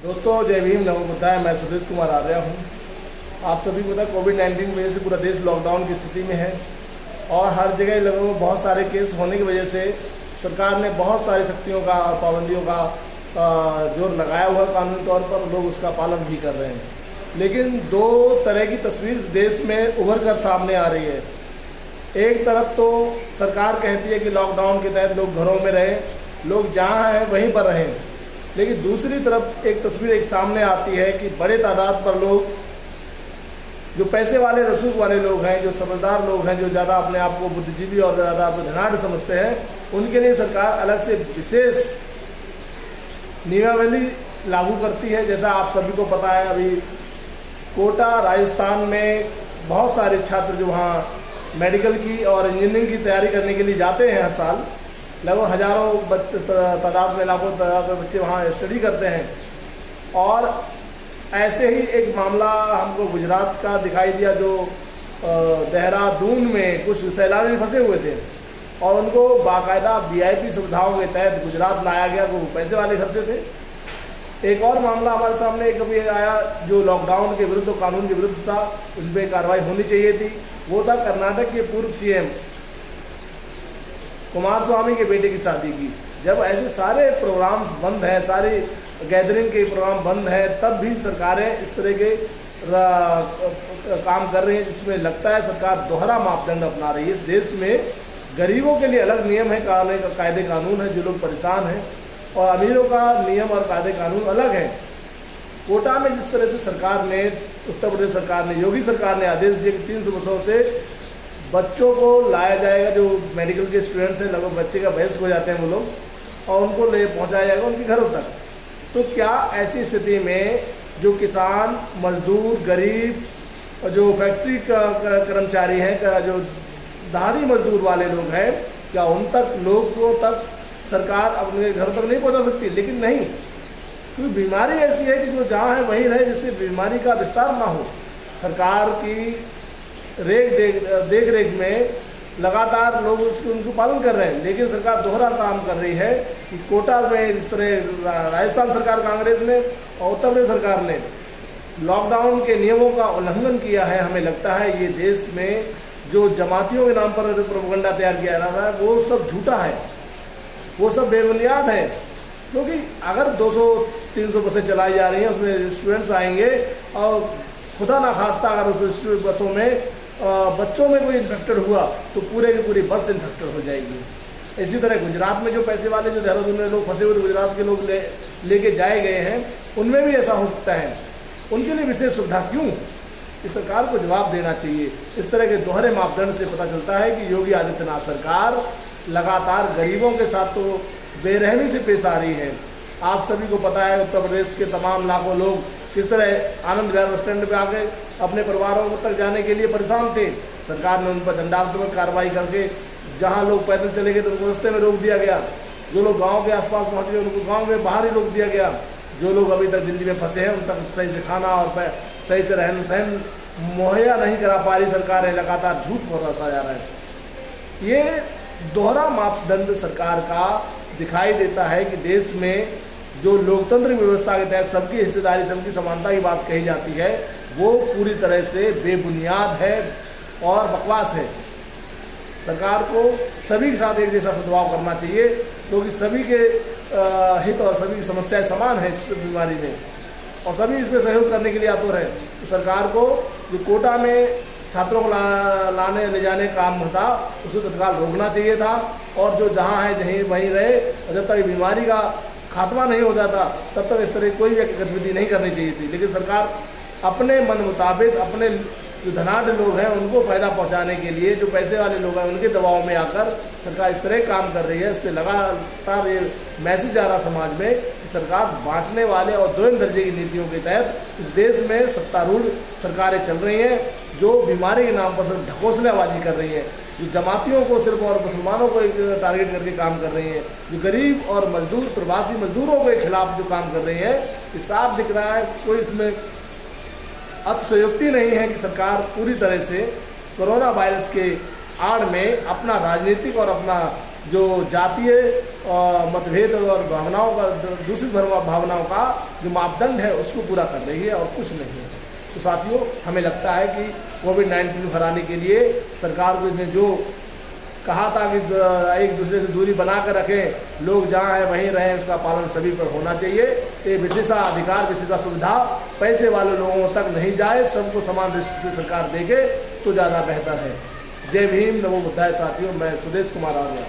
दोस्तों जय भीम नमो बुद्धाय। मैं सुदेश कुमार आर्या हूँ। आप सभी को पता है कोविड-19 की वजह से पूरा देश लॉकडाउन की स्थिति में है और हर जगह लोगों को बहुत सारे केस होने की वजह से सरकार ने बहुत सारी सख्तियों का और पाबंदियों का जोर लगाया हुआ है। कानूनी तौर पर लोग उसका पालन भी कर रहे हैं, लेकिन दो तरह की तस्वीर देश में उभर कर सामने आ रही है। एक तरफ तो सरकार कहती है कि लॉकडाउन के तहत लोग घरों में रहें, लोग जहाँ हैं वहीं पर रहें, लेकिन दूसरी तरफ एक तस्वीर एक सामने आती है कि बड़े तादाद पर लोग, जो पैसे वाले रसूख वाले लोग हैं, जो समझदार लोग हैं, जो ज़्यादा अपने आप को बुद्धिजीवी और ज़्यादा अपने धनाढ़ समझते हैं, उनके लिए सरकार अलग से विशेष नियमावली लागू करती है। जैसा आप सभी को पता है, अभी कोटा राजस्थान में बहुत सारे छात्र जो वहाँ मेडिकल की और इंजीनियरिंग की तैयारी करने के लिए जाते हैं, हर साल लगभग हज़ारों बच्चे तादाद में, लाखों तादाद में बच्चे वहाँ स्टडी करते हैं। और ऐसे ही एक मामला हमको गुजरात का दिखाई दिया, जो देहरादून में कुछ सैलानी फंसे हुए थे और उनको बाकायदा VIP सुविधाओं के तहत गुजरात लाया गया, वो पैसे वाले घर से थे। एक और मामला हमारे सामने कभी आया जो लॉकडाउन के विरुद्ध, कानून के विरुद्ध था, उन पर कार्रवाई होनी चाहिए थी। वो था कर्नाटक के पूर्व CM कुमारस्वामी के बेटे की शादी की। जब ऐसे सारे प्रोग्राम्स बंद हैं, सारे गैदरिंग के प्रोग्राम बंद हैं, तब भी सरकारें इस तरह के काम कर रही हैं, जिसमें लगता है सरकार दोहरा मापदंड अपना रही है। इस देश में गरीबों के लिए अलग नियम है, कायदे कानून है, जो लोग परेशान हैं, और अमीरों का नियम और कायदे कानून अलग हैं। कोटा में जिस तरह से सरकार ने, उत्तर प्रदेश सरकार ने, योगी सरकार ने आदेश दिए कि 300 बसों से बच्चों को लाया जाएगा, जो मेडिकल के स्टूडेंट्स हैं, लगभग बच्चे का वयस्क हो जाते हैं वो लोग, और उनको ले पहुंचाया जाएगा उनके घरों तक। तो क्या ऐसी स्थिति में जो किसान, मजदूर, गरीब और जो फैक्ट्री का कर्मचारी हैं, जो दिहाड़ी मजदूर वाले लोग हैं, क्या उन तक, लोगों तक सरकार अपने घर तक नहीं पहुंचा सकती? लेकिन नहीं, क्योंकि बीमारी ऐसी है कि जो जहाँ है वहीं रहे, जिससे बीमारी का विस्तार ना हो। सरकार की देख रेख में लगातार लोग उनको पालन कर रहे हैं, लेकिन सरकार दोहरा काम कर रही है कि कोटा में जिस तरह राजस्थान सरकार कांग्रेस ने और उत्तर प्रदेश सरकार ने लॉकडाउन के नियमों का उल्लंघन किया है। हमें लगता है ये देश में जो जमातियों के नाम पर जो प्रोपेगेंडा तैयार किया जा रहा है, वो सब झूठा है, वो सब बेबुनियाद है। क्योंकि अगर 200-300 बसें चलाई जा रही हैं, उसमें स्टूडेंट्स आएंगे और खुदा ना खास्ता अगर उस बसों में बच्चों में कोई इन्फेक्टेड हुआ तो पूरे की पूरी बस इन्फेक्टेड हो जाएगी। इसी तरह गुजरात में जो पैसे वाले, जो देहरादून में लोग फंसे हुए थे, गुजरात के लोग लेके जाए गए हैं, उनमें भी ऐसा हो सकता है। उनके लिए विशेष सुविधा क्यों? इस सरकार को जवाब देना चाहिए। इस तरह के दोहरे मापदंड से पता चलता है कि योगी आदित्यनाथ सरकार लगातार गरीबों के साथ तो बेरहमी से पेश आ रही है। आप सभी को पता है उत्तर प्रदेश के तमाम लाखों लोग किस तरह आनंद विहार बस स्टैंड पे आके अपने परिवारों तक जाने के लिए परेशान थे। सरकार ने उन पर दंडात्मक कार्रवाई करके, जहां लोग पैदल चले गए तो उनको रास्ते में रोक दिया गया, जो लोग गांव के आसपास पहुंच गए उनको गांव के बाहर ही रोक दिया गया, जो लोग अभी तक दिल्ली में फंसे हैं उन तक सही से खाना और सही से रहन सहन मुहैया नहीं करा पा रही सरकार है। लगातार झूठ बरसा जा रहा है। ये दोहरा मापदंड सरकार का दिखाई देता है कि देश में जो लोकतंत्र व्यवस्था के तहत सबकी हिस्सेदारी, सबकी समानता की बात कही जाती है, वो पूरी तरह से बेबुनियाद है और बकवास है। सरकार को सभी के साथ एक जैसा सद्भाव करना चाहिए, क्योंकि सभी के हित और सभी की समस्याएं समान है इस बीमारी में, और सभी इसमें सहयोग करने के लिए आतुर है। तो सरकार को जो कोटा में छात्रों को लाने ले जाने का काम था, उसे तत्काल रोकना चाहिए था, और जो जहाँ है जहीं वहीं रहे, और जब तक बीमारी का खात्मा नहीं हो जाता तब तक इस तरह कोई भी गतिविधि नहीं करनी चाहिए थी। लेकिन सरकार अपने मन मुताबिक, अपने जो धनाढ़ लोग हैं उनको फ़ायदा पहुंचाने के लिए, जो पैसे वाले लोग हैं उनके दबाव में आकर सरकार इस तरह काम कर रही है। इससे लगातार ये मैसेज आ रहा समाज में कि सरकार बांटने वाले और दोयम दर्जे की नीतियों के तहत इस देश में सत्तारूढ़ सरकारें चल रही हैं, जो बीमारी के नाम पर सिर्फ ढकोसलेबाजी कर रही हैं, जो जमातियों को सिर्फ और मुसलमानों को टारगेट करके काम कर रही हैं, जो गरीब और मजदूर, प्रवासी मजदूरों के खिलाफ जो काम कर रही हैं, ये साफ दिख रहा है। कोई इसमें अतिशयोक्ति नहीं है कि सरकार पूरी तरह से कोरोना वायरस के आड़ में अपना राजनीतिक और अपना जो जातीय मतभेद और भावनाओं का, दूसरी भावनाओं का जो मापदंड है उसको पूरा कर रही है और कुछ नहीं है। तो साथियों, हमें लगता है कि कोविड-19 हराने के लिए सरकार को इसने जो कहा था कि एक दूसरे से दूरी बना कर रखें, लोग जहाँ हैं वहीं रहें, उसका पालन सभी पर होना चाहिए। ये विशेषाधिकार, विशेषा सुविधा पैसे वाले लोगों तक नहीं जाए, सबको समान दृष्टि से सरकार देखे तो ज़्यादा बेहतर है। जय भीम, नमो बुद्धाय। साथियों, मैं सुदेश कुमार आर्या।